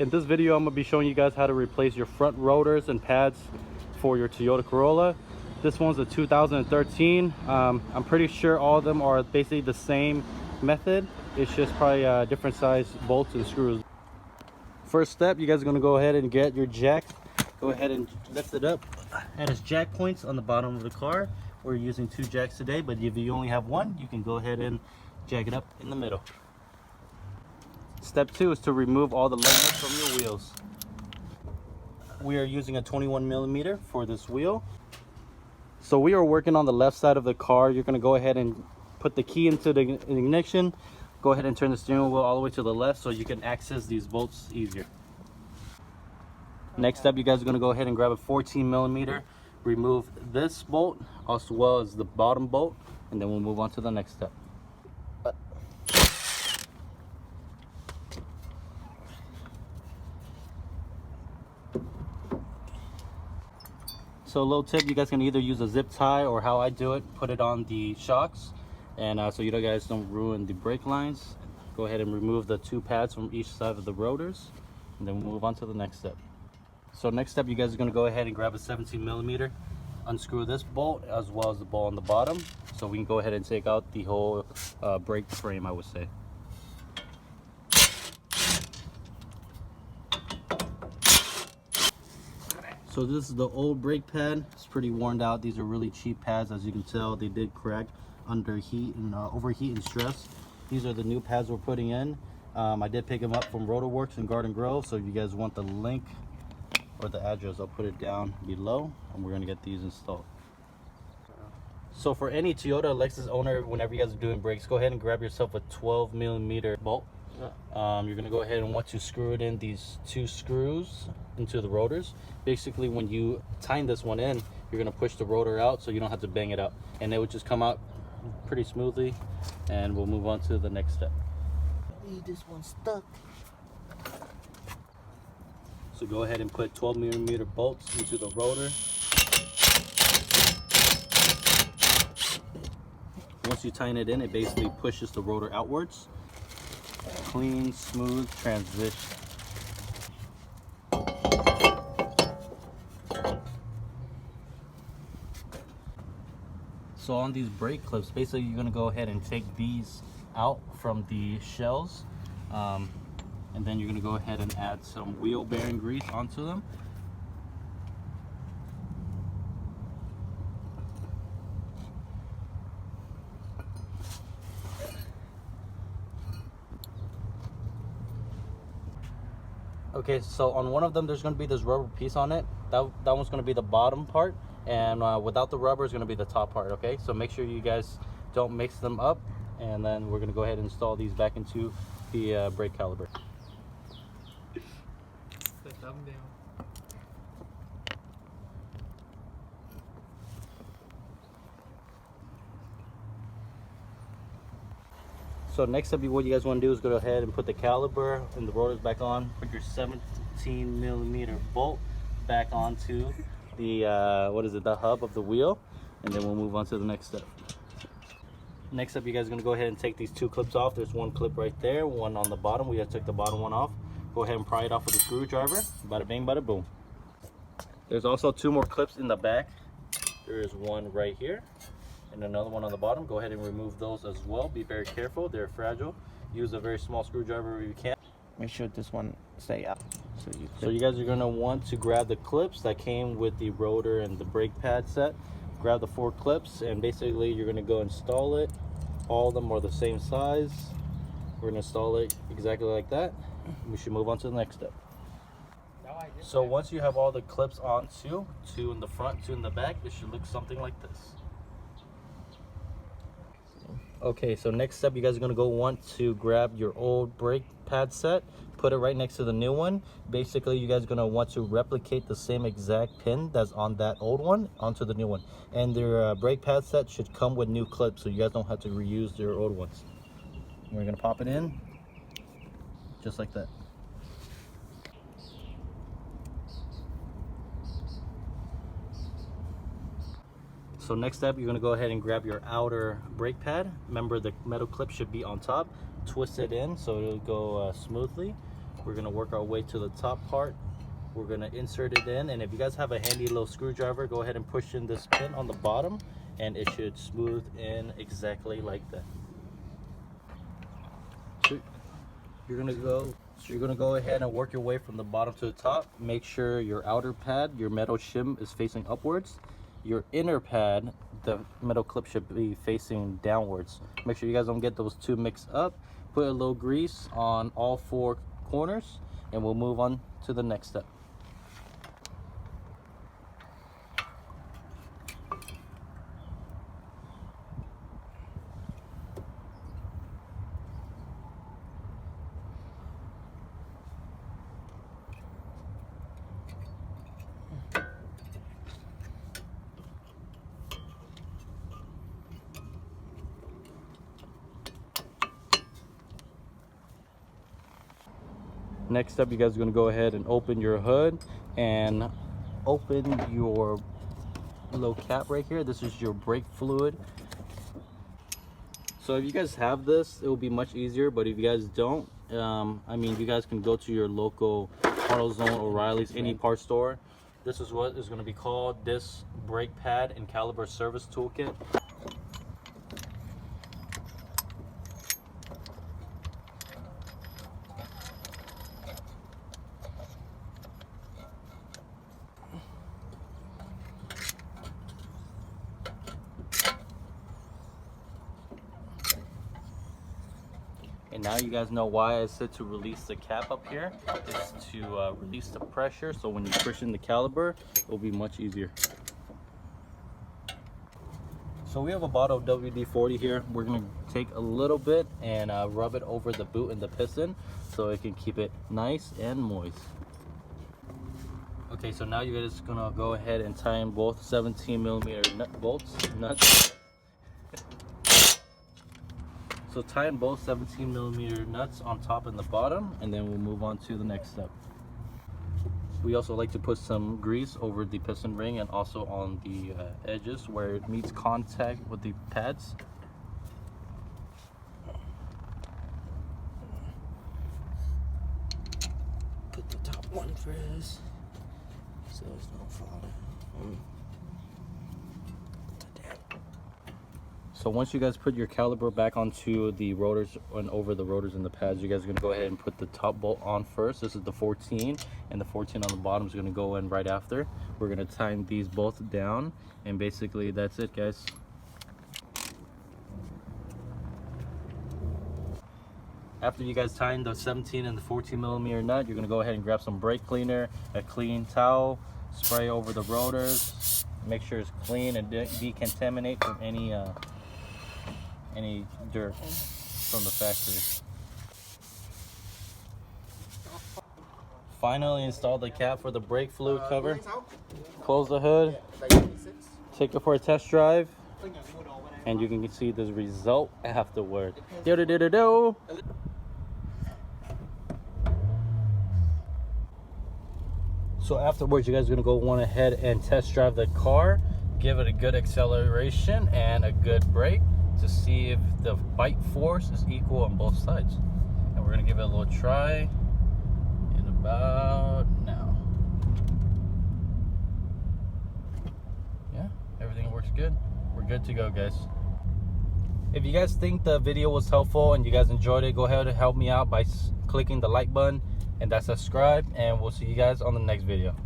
In this video, I'm going to be showing you guys how to replace your front rotors and pads for your Toyota Corolla. This one's a 2013. I'm pretty sure all of them are basically the same method. It's just probably different size bolts and screws. First step, you guys are going to go ahead and get your jack. Go ahead and lift it up at its jack points on the bottom of the car. We're using 2 jacks today, but if you only have one, you can go ahead and jack it up in the middle. Step 2 is to remove all the lug nuts from your wheels. We are using a 21mm for this wheel. So we are working on the left side of the car. You're going to go ahead and put the key into the ignition. Go ahead and turn the steering wheel all the way to the left so you can access these bolts easier. Next up, you guys are going to go ahead and grab a 14mm. Remove this bolt as well as the bottom bolt, and then we'll move on to the next step. So a little tip, you guys can either use a zip tie, or how I do it, put it on the shocks, and so you guys don't ruin the brake lines. Go ahead and remove the 2 pads from each side of the rotors, and then we'll move on to the next step. So next step, you guys are going to go ahead and grab a 17mm, unscrew this bolt as well as the bolt on the bottom, so we can go ahead and take out the whole brake frame, I would say. So this is the old brake pad. It's pretty worn out. These are really cheap pads. As you can tell, they did crack under heat and overheat and stress. These are the new pads we're putting in. I did pick them up from Rotor Works in Garden Grove. So if you guys want the link or the address, I'll put it down below, and we're gonna get these installed. So for any Toyota Lexus owner, whenever you guys are doing brakes, go ahead and grab yourself a 12mm bolt. You're going to go ahead and want to screw it in these 2 screws into the rotors. Basically, when you tighten this one in, you're going to push the rotor out so you don't have to bang it up, and it would just come out pretty smoothly. And we'll move on to the next step. This one's stuck. So go ahead and put 12mm bolts into the rotor. Once you tighten it in, it basically pushes the rotor outwards. Clean, smooth transition. So on these brake clips, basically you're going to go ahead and take these out from the shells, and then you're going to go ahead and add some wheel bearing grease onto them. Okay, so on one of them there's going to be this rubber piece on it. That one's going to be the bottom part, and without the rubber is going to be the top part. Okay, so make sure you guys don't mix them up, and then we're going to go ahead and install these back into the brake caliper. So next up, what you guys want to do is go ahead and put the caliper and the rotors back on. Put your 17mm bolt back onto the the hub of the wheel, and then we'll move on to the next step. Next up, you guys are going to go ahead and take these 2 clips off. There's one clip right there, one on the bottom. We just took the bottom one off. Go ahead and pry it off with a screwdriver. Bada bing, bada boom. There's also 2 more clips in the back. There is one right here and another one on the bottom. Go ahead and remove those as well. Be very careful, they're fragile. Use a very small screwdriver if you can. Make sure this one stay up. So you guys are going to want to grab the clips that came with the rotor and the brake pad set. Grab the 4 clips, and basically you're going to go install it. All of them are the same size. We're going to install it exactly like that. We should move on to the next step. So once you have all the clips on, 2 in the front, 2 in the back, it should look something like this. Okay, so next step, you guys are going to want to grab your old brake pad set, put it right next to the new one. Basically, you guys are going to want to replicate the same exact pin that's on that old one onto the new one. And their brake pad set should come with new clips, so you guys don't have to reuse your old ones. We're going to pop it in, just like that. So next step, you're gonna go ahead and grab your outer brake pad. Remember, the metal clip should be on top. Twist it in so it'll go smoothly. We're gonna work our way to the top part. We're gonna insert it in, and if you guys have a handy little screwdriver, go ahead and push in this pin on the bottom, and it should smooth in exactly like that. So you're gonna go ahead and work your way from the bottom to the top. Make sure your outer pad, your metal shim, is facing upwards. Your inner pad, the metal clip, should be facing downwards. Make sure you guys don't get those two mixed up. Put a little grease on all four corners, and we'll move on to the next step. Next up, you guys are going to go ahead and open your hood and open your little cap right here. This is your brake fluid. So if you guys have this, it will be much easier, but if you guys don't, I mean, you guys can go to your local AutoZone, O'Reilly's, any parts store. This is what is going to be called this brake pad and caliper service toolkit. And now you guys know why I said to release the cap up here. It's to release the pressure, so when you push in the caliper, it will be much easier. So we have a bottle of WD-40 here. We're going to take a little bit and rub it over the boot and the piston so it can keep it nice and moist. Okay, so now you're just going to go ahead and tie in both 17mm nuts. So tie in both 17mm nuts on top and the bottom, and then we'll move on to the next step. We also like to put some grease over the piston ring and also on the edges where it meets contact with the pads. Put the top one first, so it's not falling. So once you guys put your caliper back onto the rotors and over the rotors and the pads, you guys are going to go ahead and put the top bolt on first. This is the 14, and the 14 on the bottom is going to go in right after. We're going to tighten these both down, and basically that's it, guys. After you guys tighten the 17 and the 14mm nut, you're going to go ahead and grab some brake cleaner, a clean towel, spray over the rotors, make sure it's clean and decontaminate from any dirt from the factory. Finally install the cap for the brake fluid cover. Close the hood, take it for a test drive, and you can see the result afterward. So afterwards, you guys are gonna go ahead and test drive the car, give it a good acceleration and a good brake to see if the bite force is equal on both sides. And we're gonna give it a little try in about now. Yeah, everything works good. We're good to go, guys. If you guys think the video was helpful and you guys enjoyed it, go ahead and help me out by clicking the like button and that subscribe, and we'll see you guys on the next video.